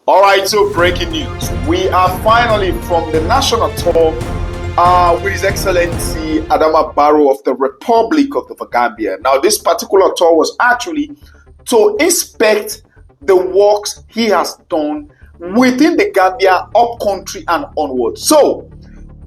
All right, so breaking news. We are finally from the national tour with His Excellency Adama Barrow of the Republic of the Gambia. Now, this particular tour was actually to inspect the works he has done within the Gambia, up country and onward. So,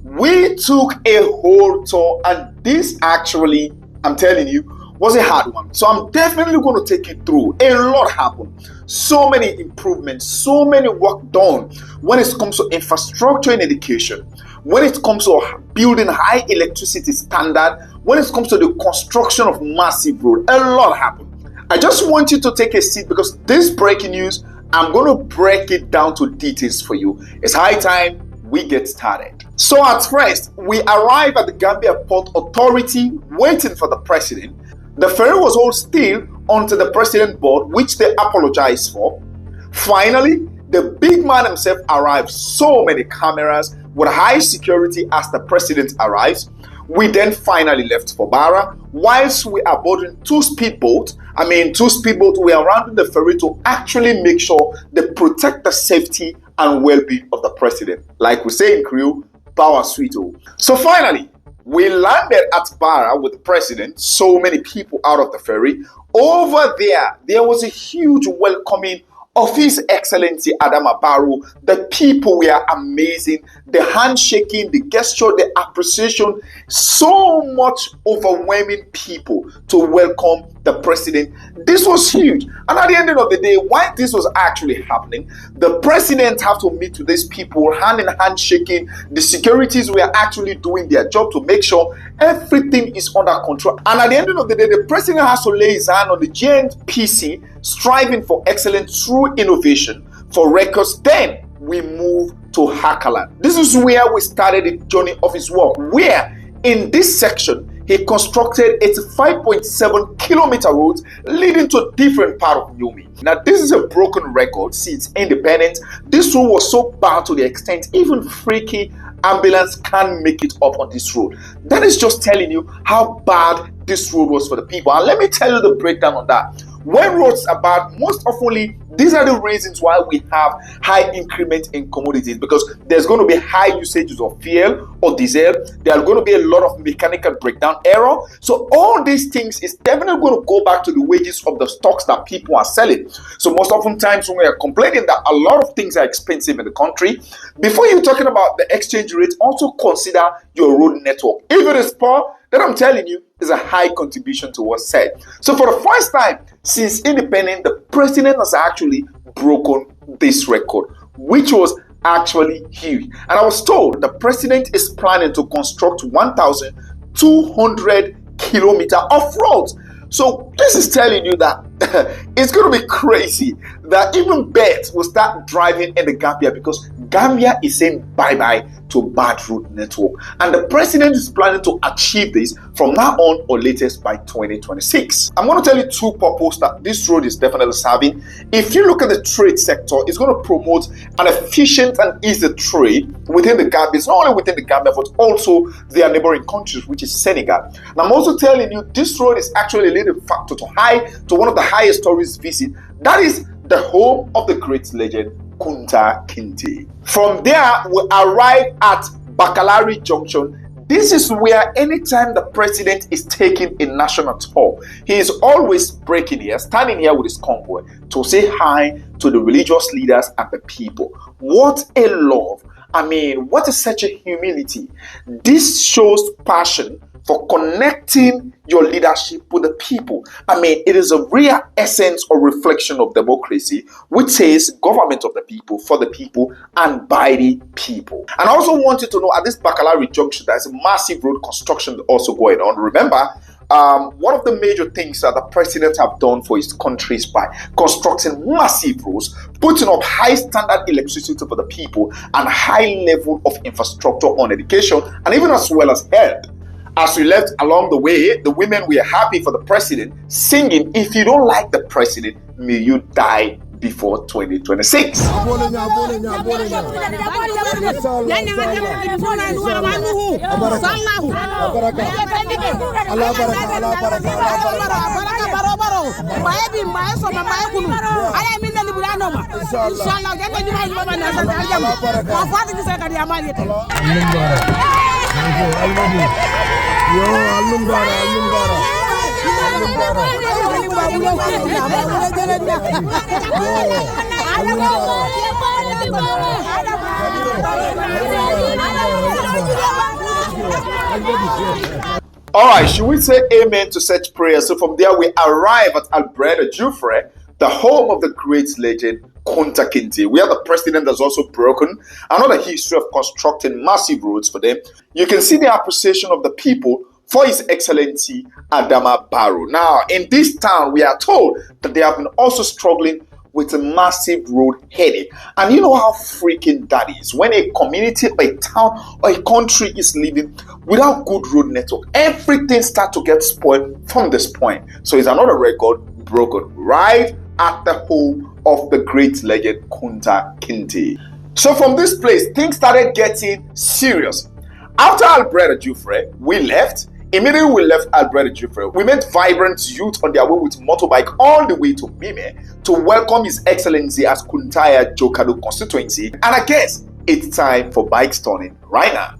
we took a whole tour, and this actually, I'm telling you, was a hard one. So I'm definitely going to take you through. A lot happened. So many improvements, so many work done when it comes to infrastructure and education, when it comes to building high electricity standard, when it comes to the construction of massive road. A lot happened. I just want you to take a seat because this breaking news, I'm going to break it down to details for you. It's high time we get started. So at first, we arrive at the Gambia Port Authority waiting for the president. The ferry was all still onto the president board, which they apologized for. Finally, the big man himself arrived. So many cameras with high security as the president arrives. We then finally left for Barrow. Whilst we are boarding two speedboats, we are rounding the ferry to actually make sure they protect the safety and well-being of the president. Like we say in Creole, power sweet. So finally, we landed at Barrow with the president, so many people out of the ferry. Over there was a huge welcoming of His Excellency Adama Barrow. The people were amazing. The handshaking, the gesture, the appreciation, so much overwhelming people to welcome the president. This was huge. And at the end of the day, while this was actually happening, the president had to meet with these people hand in hand shaking. The securities were actually doing their job to make sure everything is under control. And at the end of the day, the president has to lay his hand on the giant PC, striving for excellence through innovation. For records, then we move to Hakaland. This is where we started the journey of his work, where in this section, he constructed 85.7 kilometer roads leading to different parts of Yomi. Now, this is a broken record since independence. This road was so bad to the extent even freaky ambulance can't make it up on this road. That is just telling you how bad this road was for the people. And let me tell you the breakdown on that. When roads are bad, most often these are the reasons why we have high increment in commodities, because there's going to be high usages of fuel or diesel. There are going to be a lot of mechanical breakdown error. So all these things is definitely going to go back to the wages of the stocks that people are selling. So most often times when we are complaining that a lot of things are expensive in the country, before you're talking about the exchange rate, also consider your road network. If it is poor, then I'm telling you, is a high contribution to what's said. So for the first time since independence, the president has actually broken this record, which was actually huge. And I was told the president is planning to construct 1,200 kilometers of roads. So this is telling you that it's going to be crazy that even birds will start driving in the Gambia, because Gambia is saying bye-bye to bad road network. And the president is planning to achieve this from now on or latest by 2026. I'm going to tell you two purposes that this road is definitely serving. If you look at the trade sector, it's going to promote an efficient and easy trade within the Gambia. It's not only within the Gambia, but also their neighboring countries, which is Senegal. And I'm also telling you, this road is actually a leading factor to one of the highest tourist visit. That is the home of the great legend, Kunta Kinte. From there, we arrive at Bakalari Junction. This is where anytime the president is taking a national tour, he is always breaking here, standing here with his convoy to say hi to the religious leaders and the people. What a love. What is such a humility. This shows passion for connecting your leadership with the people. It is a real essence or reflection of democracy, which says government of the people, for the people, and by the people. And I also want you to know, at this Bakalari Junction, there's a massive road construction also going on. Remember, one of the major things that the president have done for his country is by constructing massive roads, putting up high standard electricity for the people, and high level of infrastructure on education, and even as well as health. As we left along the way, the women were happy for the president, singing, "If you don't like the president, may you die before 2026. All right, should we say amen to such prayers? So from there, we arrive at Alberta Jufre, the home of the great legend Kunta Kinte, where the president has also broken another history of constructing massive roads for them. You can see the appreciation of the people for His Excellency Adama Barrow. Now, in this town, we are told that they have been also struggling with a massive road headache. And you know how freaking that is. When a community, a town, or a country is living without good road network, everything starts to get spoiled from this point. So it's another record broken right at the home of the great legend Kunta Kinte. So from this place, things started getting serious. After Alberta Jufre, we left. Immediately we left Alberta Jufre, we met vibrant youth on their way with motorbike all the way to Mime to welcome His Excellency as Kuntaya Jokado constituency. And I guess it's time for bikes turning right now.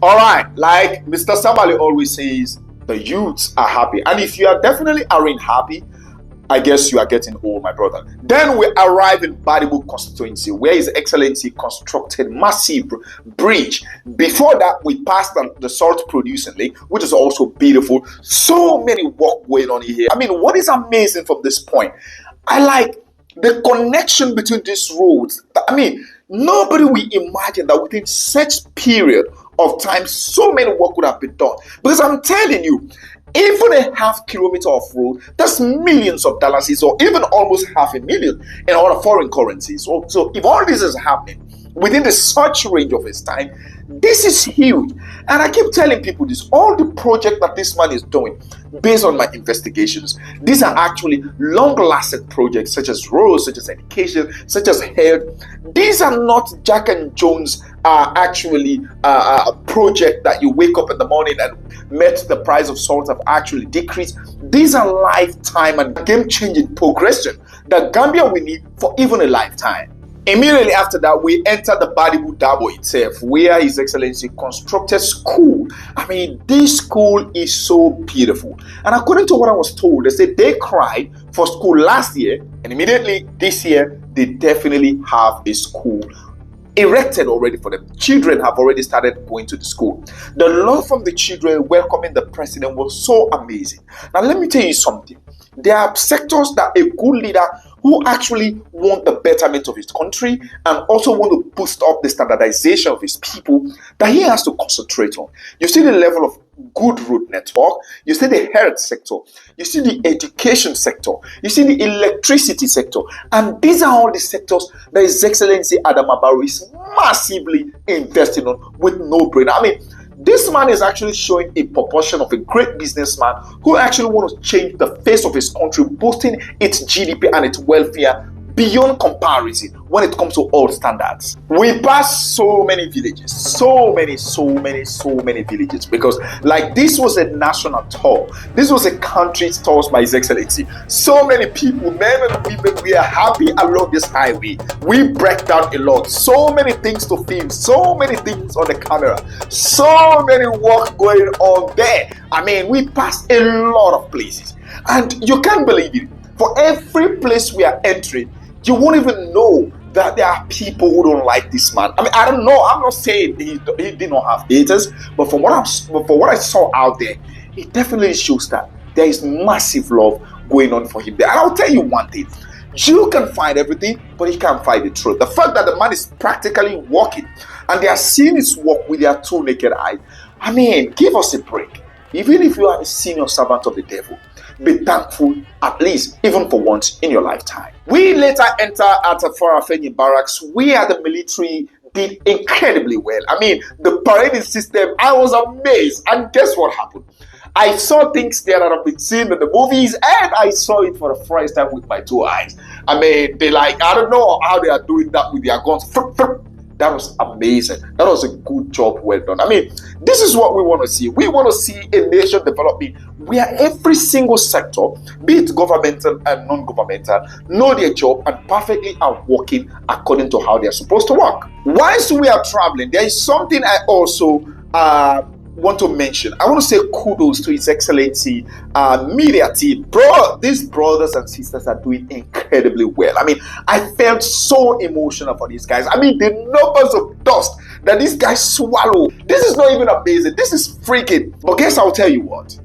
All right, like Mr. Sabali always says, the youths are happy. And if you are definitely aren't happy, I guess you are getting old, my brother. Then we arrive in Barrow constituency, where His Excellency constructed massive bridge. Before that, we passed the salt producing lake, which is also beautiful. So many work going on here. I mean, what is amazing from this point? I like the connection between these roads. I mean, nobody will imagine that within such period of time, so many work would have been done. Because I'm telling you, even a half kilometer of road, that's millions of dollars, or even almost $500,000 in other foreign currencies. So if all this is happening within the such range of its time, this is huge. And I keep telling people this, all the project that this man is doing, based on my investigations, these are actually long-lasting projects, such as roads, such as education, such as health. These are not Jack and Jones actually a project that you wake up in the morning and met the price of salt have actually decreased. These are lifetime and game-changing progression that Gambia will need for even a lifetime. Immediately after that, we entered the Barrow Dabo itself, where His Excellency constructed school. I mean, this school is so beautiful. And according to what I was told, they said they cried for school last year, and immediately this year, they definitely have a school erected already for them. Children have already started going to the school. The love from the children welcoming the president was so amazing. Now, let me tell you something. There are sectors that a good leader who actually want the betterment of his country and also want to boost up the standardization of his people that he has to concentrate on. You see the level of good road network, you see the health sector, you see the education sector, you see the electricity sector, and these are all the sectors that His Excellency Adama Barrow is massively investing on with no brainer. I mean, this man is actually showing a proportion of a great businessman who actually wants to change the face of his country, boosting its GDP and its welfare beyond comparison when it comes to all standards. We passed so many villages, so many villages, because like this was a national tour. This was a country tour by His Excellency. So many people, men and women, we are happy along this highway. We break down a lot. So many things to film, so many things on the camera, so many work going on there. I mean, we passed a lot of places. And you can't believe it. For every place we are entering, you won't even know that there are people who don't like this man. I mean, I don't know. I'm not saying he did not have haters, but from what I saw out there, it definitely shows that there is massive love going on for him there. And I'll tell you one thing. You can find everything, but you can't find the truth. The fact that the man is practically walking and they are seeing his work with their two naked eyes, I mean, give us a break. Even if you are a senior servant of the devil, be thankful at least even for once in your lifetime. We later enter at Farafenni Barracks, where the military did incredibly well. I mean, the parading system, I was amazed. And guess what happened? I saw things there that I've been seeing in the movies, and I saw it for the first time with my 2 eyes. I mean, I don't know how they are doing that with their guns. That was amazing. That was a good job well done. I mean, this is what we want to see. We want to see a nation developing where every single sector, be it governmental and non-governmental, know their job and perfectly are working according to how they are supposed to work. Whilst we are traveling, there is something I also want to mention. I want to say kudos to His Excellency media team. Bro, these brothers and sisters are doing incredibly well. I mean, I felt so emotional for these guys. I mean, the numbers of dust that these guys swallow. This is not even amazing. This is freaking. But guess I'll tell you what.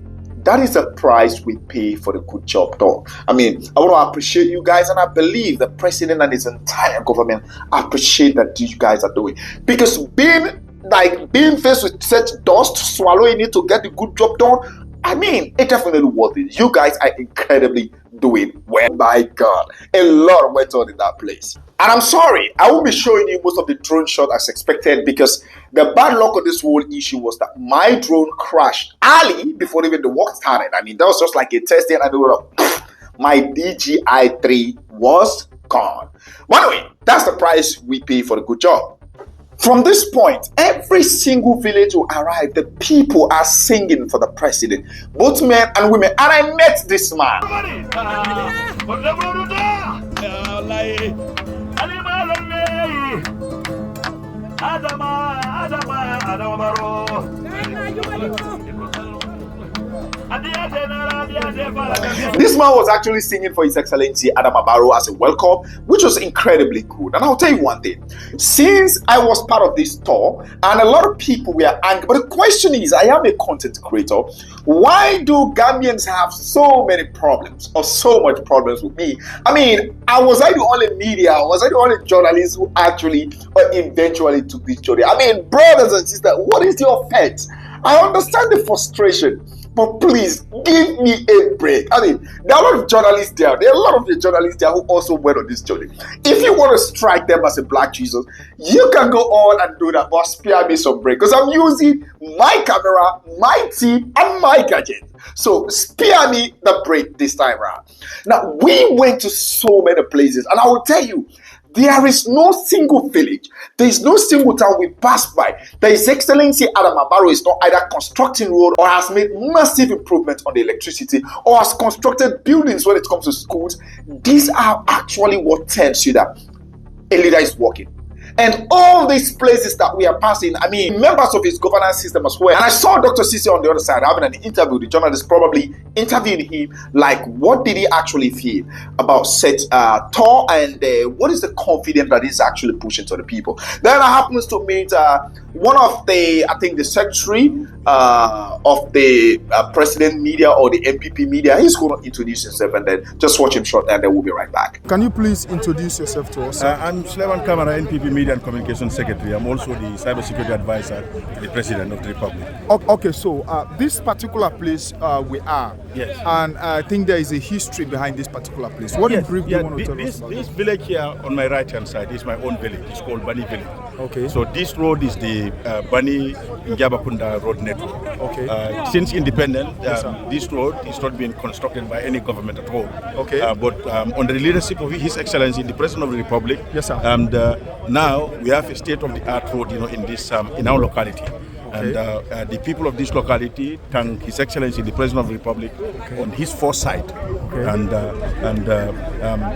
That is the price we pay for the good job done. I mean, I want to appreciate you guys, and I believe the president and his entire government appreciate that you guys are doing. Because being faced with such dust, swallowing it to get the good job done, I mean, it's definitely worth it. You guys are incredibly doing well. My God, a lot went on in that place. And I'm sorry, I won't be showing you most of the drone shot as expected, because the bad luck of this whole issue was that my drone crashed early before even the work started. I mean, that was just like a testing, and my DJI 3 was gone. But anyway, that's the price we pay for the good job. From this point, every single village will arrive. The people are singing for the president, both men and women. And I met this man. This man was actually singing for His Excellency Adama Barrow as a welcome, which was incredibly good. And I'll tell you one thing, since I was part of this tour and a lot of people were angry, but the question is, I am a content creator, why do Gambians have so many problems or so much problems with me? I mean, was I the only media, was I the only journalist who actually or eventually took this journey? I mean, brothers and sisters, what is your offense? I understand the frustration, but please give me a break. I mean, there are a lot of journalists there. There are a lot of the journalists there who also went on this journey. If you want to strike them as a black Jesus, you can go on and do that, but spare me some break, because I'm using my camera, my team, and my gadget. So spare me the break this time around. Now, we went to so many places, and I will tell you, there is no single village, there is no single town we pass by that His Excellency Adama Barrow is not either constructing road or has made massive improvements on the electricity or has constructed buildings when it comes to schools. These are actually what tells you that a leader is working. And all these places that we are passing, I mean, members of his governance system as well. And I saw Dr. Sisi on the other side having an interview. The journalist probably interviewed him, like, what did he actually feel about set tour, and what is the confidence that he's actually pushing to the people. Then I happens to meet one of the, I think the secretary of the president media or the MPP media. He's going to introduce himself, and then just watch him short, and then we'll be right back. Can you please introduce yourself to us? I'm Suleiman Kamara, NPP Media and Communication Secretary. I'm also the Cybersecurity Advisor to the President of the Republic. Okay, so this particular place we are, yes, and I think there is a history behind this particular place. What in brief do you want to tell us about this village here on my right-hand side is my own village. It's called Bani Village. Okay. So this road is the Bani Njabakunda Road Network. Okay. Since independence, this road is not being constructed by any government at all. Okay. But under the leadership of His Excellency, the President of the Republic, yes, sir. And now we have a state-of-the-art road, in this in our locality. Okay. And the people of this locality thank His Excellency, the President of the Republic, on his foresight, okay, and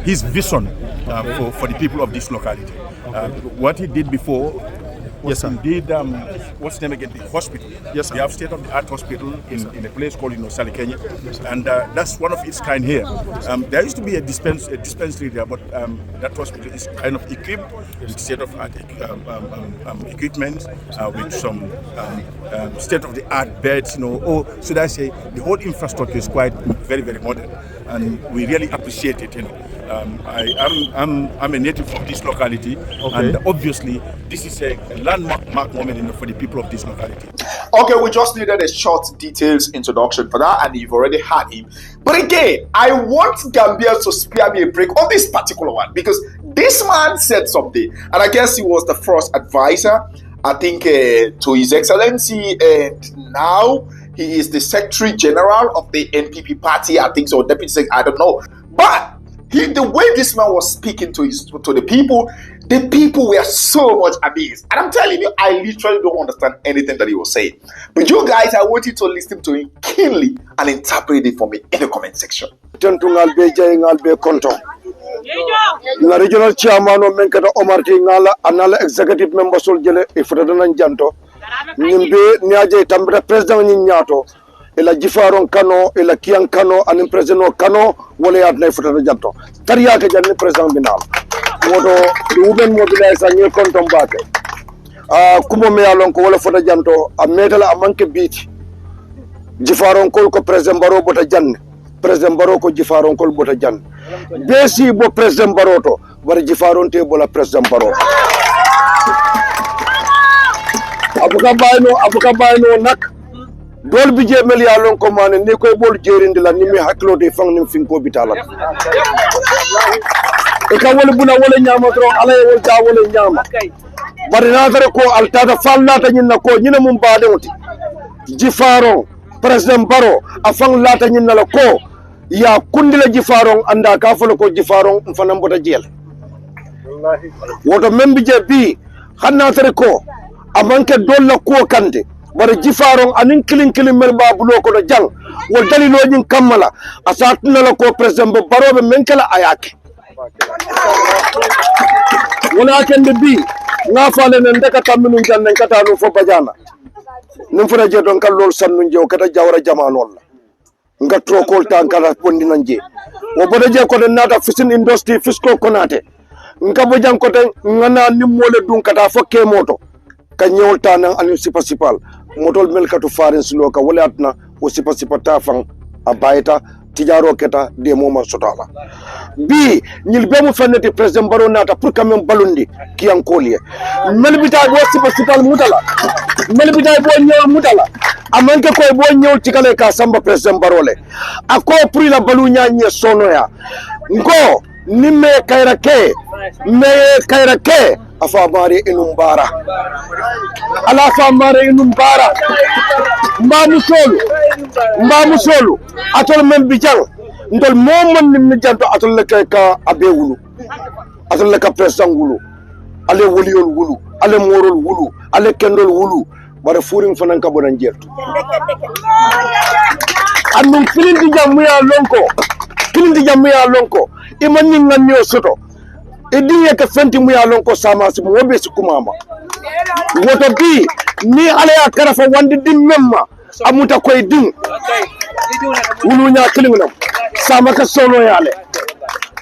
his vision for the people of this locality. Okay. What he did before was, yes, sir, indeed, what's the name again? The hospital. Yes, sir. We have state-of-the-art hospital in a place called Salikenya, yes, and that's one of its kind here. There used to be a dispensary there, but that hospital is kind of equipped with state-of-the-art equipment, with some state-of-the-art beds, or should I say, the whole infrastructure is quite very, very modern, and we really appreciate it. I'm a native of this locality, okay, and obviously this is a landmark moment for the people of this locality. Okay, we just needed a short details introduction for that, and you've already had him. But again, I want Gambians to spare me a break on this particular one, because this man said something, and I guess he was the first advisor, I think, to His Excellency, and now He is the Secretary General of the NPP party, I think so, Deputy Secretary, I don't know. But the way this man was speaking to the people were so much amazed. And I'm telling you, I literally don't understand anything that he was saying. But you guys, I want you to listen to him keenly and interpret it for me in the comment section. Na regional chairman of Menkata Omar Tingala, another executive member Soljele, if Redan Janto, Nimbe, Niaje, Tambra, President Nyato, Ela Jifaron Kano, Ela Kian Kano, and President Kano, Wale at Nefra Janto. Tariaka Jan President Binal. Moto, the women mobilize a new contom bate. Kumo me along Kola for the Janto, a medal a monkey beach. Jifaron Kolko President Barrow Botajan, President Barrow ko Jifaron Kol Botajan. Besi bo President Baroto, bari Jifaron te bola President Barrow. Abuka bayno nak dol bi jemel ya lon ko mané ni koy bol jerindi la ni mi haklo de fang nim fin ko bitala e ka wala buna wala nyama tro ala e wol ta wala nyama bari na tare ko altada falla ta nyina ko nyina mum baade woti Jifaron President Barrow afang lata nyina la ko ya kundila Jifaron anda ka folo ko Jifaron fanam bota jel woto membi je bi xanna tare ko amanke dolla ko kande bara Jifaron anin kilin mel ba bulo ko do jang wol dalilo nyin kamala asatna la ko President Barrow be menkala ayake wala kende bi nga fale ne ndeka taminu tan en kata no fo bajana nim fura je don kal lol sannu jew kata jawra jamanol nga trokol tan kala bondi nanje wo bodo je ko den nata fishing industry fisco konate nga bo jang ko tan ngana nimmole dun kata fokke moto ka ñewol tan an sipal motol melkatu farin sloka wala atna o sipata fang abayta tijaro keta de moma sotala bi ñil be mu fannati President Barrow nata pour quand même balundi ki an koliye melbita bo sipal mutala melbita bo ñew mutala amanke koy bo ñew ci kale ka samba President Barrow le ako pour la balu ñañe sonoya ngo nimme kayra ke afa mare inum bara ala fa mare inum bara mbamu solu atol men bijang ndol momon ni janto atol le ka abe wulu atol le ka president wulu ale woliol wulu ale morol wulu ale kendol wulu bare furing fanan ka bonan jertu annum kilindi jamu ya lonko imani ngani osoto ediye ka fenti mu ya lonko sama si mo be su kumama woto bi ni ala ya karafa wandi dim memma amuta koy dim wulu nya kilingnam sama ka sono yale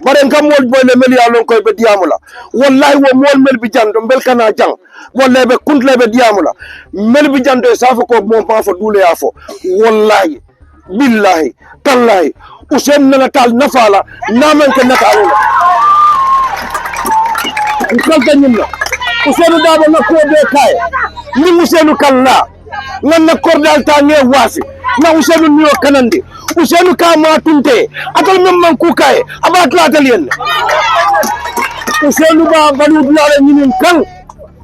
bare ngam wol boyle mel ya lonko be diamula wallahi wo mol mel bi jando bel kana jang wallahi be kuntle be diamula mel bi jando safa ko mo pa fo dule ya fo wallahi billahi tallahi usen na tal nafala naman ko nakalo kalta nyimna usenu dabo na ko be kay ni musenu kala nan na kordal ta ne wasi na usenu niyo kanande usenu ka ma tunte atal mem man ku kay aba tlatal yen usenu ba balud la nyinin kan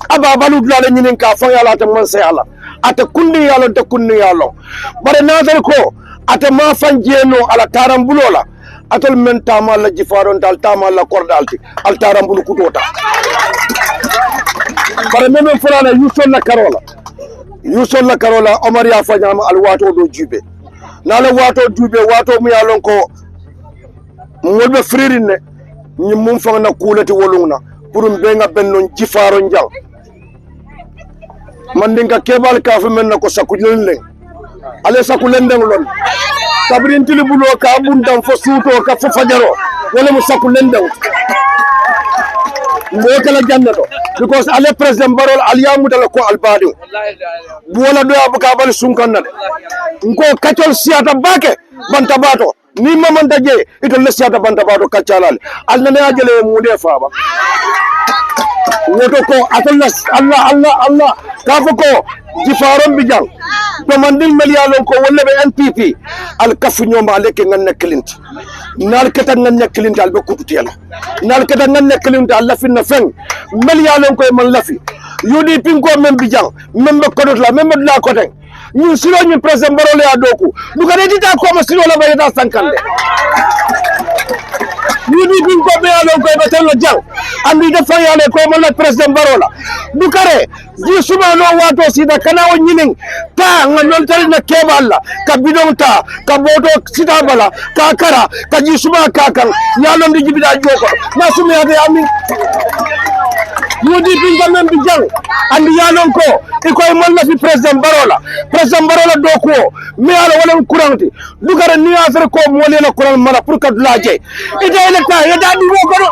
aba balud la nyinin ka fa yalla ta man say ala ata kunni yalla ta kunni yalla bare nazar ko ata ma fan jeno ala tarambulola atol men tama la Jifaron dal tama la kordalti al tarambulu kutota bare men fulana yusol la karola Omar ya fanyama al wato do jube na la wato mu ya lon ko molbe fririn ni mum fa na kulati wolungna purum be nga bennon Jifaron jang man dinga kebal ka fu men ko sakulen len ale sakulen den lon kabrin tilibulo ka bundam fo suuto ka fo fajaro wala mu sakulen den mo kala jannato because ale President Barrow aliyamu dala ko albadi wala do abuka bal sunkanna ko katol siata bake bantabato ni mamanta je ito le siata bantabato kacalal alnane ajele mu defa ba woto ko atollas Allah kafo ko Jifaron bijang to mandil melialon ko wolle be NPP al kafu nyoma aleke nganna clint nal kata nganna clint al be kututela nal kata nganna clint al lafinna fen melialon ko man lafi UDP ko men bijang men be kodot la men la ko ten ni silo ni president Barrow le adoku dukare dita ko ma silo la bayata sankande ni bin ko be alon ko be telo jang andi da fayale ko mo la president Barrow la dukare ji suma no wato sida kana o nyinin ta ngol tari na keballa ka bidon ta ka bodo sida bala ka kara ka ji suma ka kan yalon di jibida joko na suma ya de ami yudi bin men bi jang andi yalon ko ikoy mon la fi president Barrow la doko mi ala wala kuranti dukare ni afere ko mo le na kuran mala pour ka dulaje ida electa ya da di ko.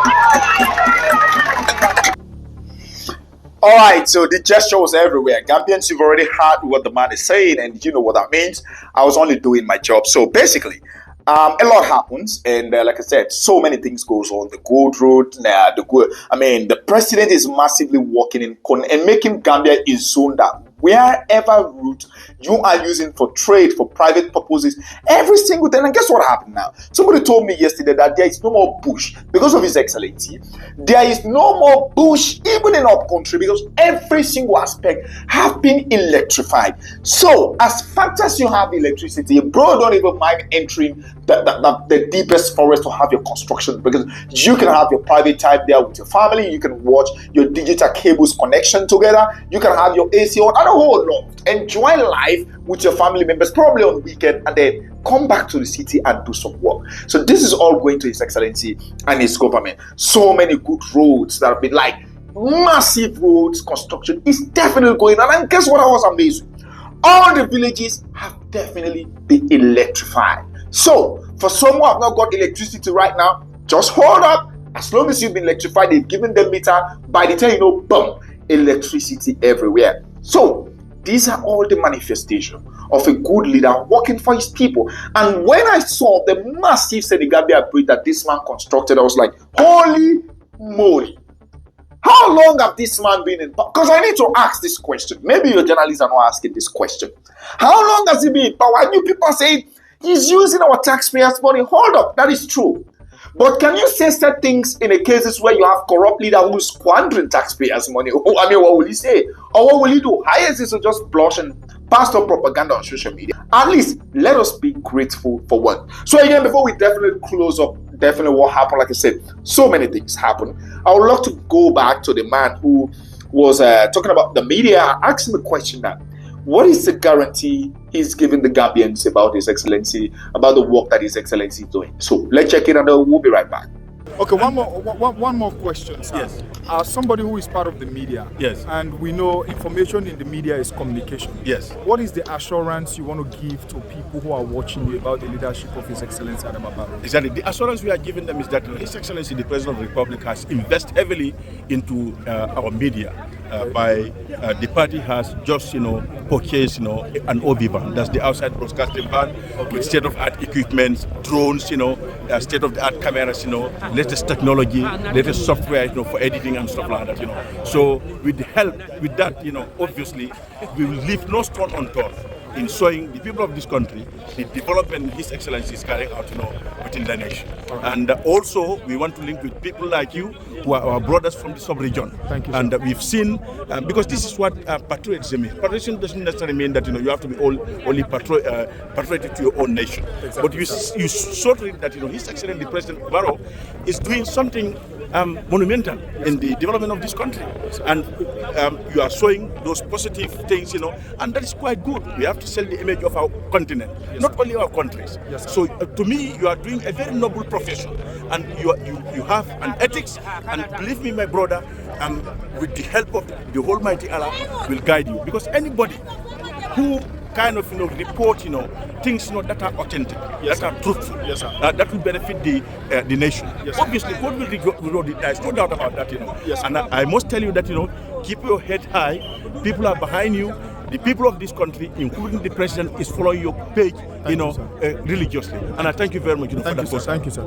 All right, so the gesture was everywhere. Gambians, you've already heard what the man is saying, and you know what that means. I was only doing my job. So basically, a lot happens, and like I said, so many things goes on. The gold road, the president is massively working in and making Gambia a zone that wherever route you are using for trade, for private purposes, every single day. And guess what happened now? Somebody told me yesterday that there is no more bush because of His Excellency. There is no more bush even in our country because every single aspect have been electrified. So as fast as you have electricity, bro, don't even mind entering the deepest forest to have your construction because you can have your private time there with your family. You can watch your digital cables connection together. You can have your AC on and a whole lot. Enjoy life with your family members, probably on weekend, and then come back to the city and do some work. So this is all going to His Excellency and his government. So many good roads that have been like massive roads construction is definitely going on. And guess what I was amazed with? All the villages have definitely been electrified. So for some who have not got electricity right now, just hold up. As long as you've been electrified, they've given them meter. By the time you know, boom, electricity everywhere. So these are all the manifestation of a good leader working for his people. And when I saw the massive Senegambia bridge that this man constructed, I was like, holy moly. How long have this man been in power? Because I need to ask this question. Maybe your journalists are not asking this question. How long has he been in power? And you people are saying he's using our taxpayers' money. Hold up, that is true. But can you say certain things in the cases where you have corrupt leader who's squandering taxpayers' money? I mean, what will he say? Or what will he do? Highest is to just blush and pass on propaganda on social media. At least let us be grateful for one. So again, before we definitely close up, definitely what happened, like I said, so many things happened. I would love to go back to the man who was talking about the media, asking the question that, what is the guarantee he's giving the Gambians about His Excellency, about the work that His Excellency is doing? So let's check it and we'll be right back. Okay, one more question, sir. Yes. As somebody who is part of the media, yes, and we know information in the media is communication. Yes. What is the assurance you want to give to people who are watching you about the leadership of His Excellency Adama Barrow? Exactly. The assurance we are giving them is that His Excellency, the President of the Republic, has invested heavily into our media. The party has just, purchased, an OB van. That's the outside broadcasting van with state-of-art equipment, drones, state-of-the-art cameras, latest technology, latest software, for editing and stuff like that, So with the help with that, obviously, we will leave no stone unturned in showing the people of this country the development His Excellency is carrying out, within the nation. And also, we want to link with people like you, who are our brothers from the sub-region. Thank you, and we've seen, because this is what patriotism is. Patriotism doesn't necessarily mean that, you have to be only patriotic to your own nation. Exactly. But you saw that, His Excellency President Barrow is doing something monumental in the development of this country, and you are showing those positive things, and that is quite good. We have to sell the image of our continent, not only our countries. So to me, you are doing a very noble profession, and you have an ethics, and believe me, my brother, with the help of the Almighty Allah will guide you, because anybody who kind of report things that are authentic, that are truthful, that will benefit the nation. Obviously, God will reward it. There's no doubt about that. And I must tell you that keep your head high. People are behind you. The people of this country, including the president, is following your page, religiously. And I thank you very much for that. Thank you, sir.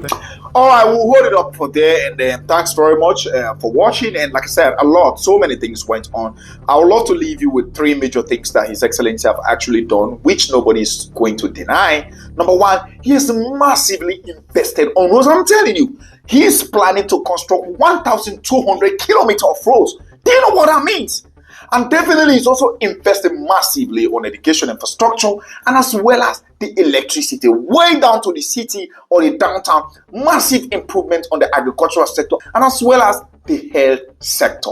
All right, we'll hold it up for there. And then thanks very much for watching. And like I said, so many things went on. I would love to leave you with 3 major things that His Excellency have actually done, which nobody is going to deny. Number one, he has massively invested on roads. I'm telling you, he is planning to construct 1,200 kilometers of roads. Do you know what that means? And definitely he's also investing massively on education infrastructure and as well as the electricity, way down to the city or the downtown, massive improvement on the agricultural sector and as well as the health sector.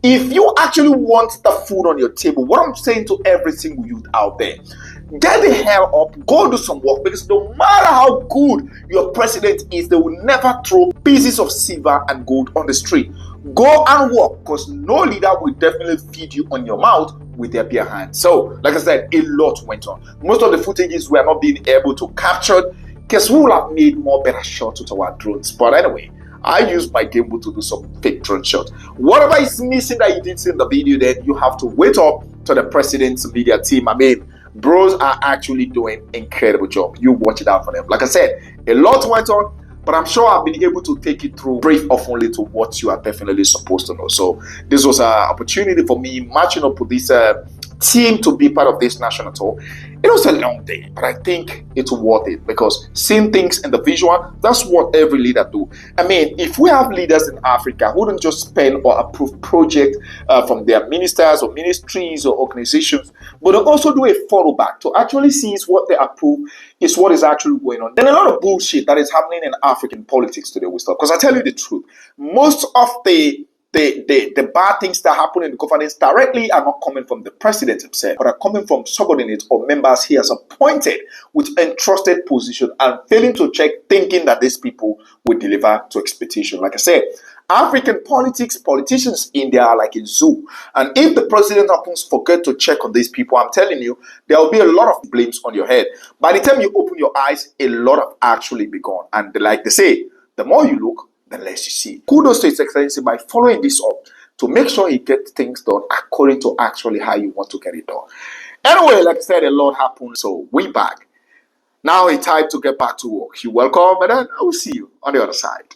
If you actually want the food on your table, what I'm saying to every single youth out there, get the hell up, go do some work, because no matter how good your president is, they will never throw pieces of silver and gold on the street. Go and work, because no leader will definitely feed you on your mouth with their bare hands. So, like I said, a lot went on. Most of the footages were not being able to capture, because we would have made more better shots with our drones. But anyway, I used my gimbal to do some fake drone shots. Whatever is missing that you didn't see in the video, then you have to wait up to the president's media team. I mean, bros are actually doing incredible job. You watch it out for them. Like I said, a lot went on, but I'm sure I've been able to take you through brief of only to what you are definitely supposed to know. So this was an opportunity for me matching up with this team to be part of this national tour. It was a long day, but I think it's worth it because seeing things in the visual, that's what every leader do. I mean, if we have leaders in Africa who don't just spend or approve projects from their ministers or ministries or organizations, but they also do a follow back to actually see is what they approve is what is actually going on. Then a lot of bullshit that is happening in African politics today will stop. Because I tell you the truth, most of the bad things that happen in the governance directly are not coming from the president himself, but are coming from subordinates or members he has appointed with entrusted position and failing to check, thinking that these people will deliver to expectation. Like I said, African politicians in there are like a zoo. And if the president happens to forget to check on these people, I'm telling you, there will be a lot of blames on your head. By the time you open your eyes, a lot of actually be gone. And like they say, the more you look, the less you see. Kudos to His Excellency by following this up to make sure he gets things done according to actually how you want to get it done. Anyway, like I said, a lot happened, so we back. Now it's time to get back to work. You're welcome, and then I will see you on the other side.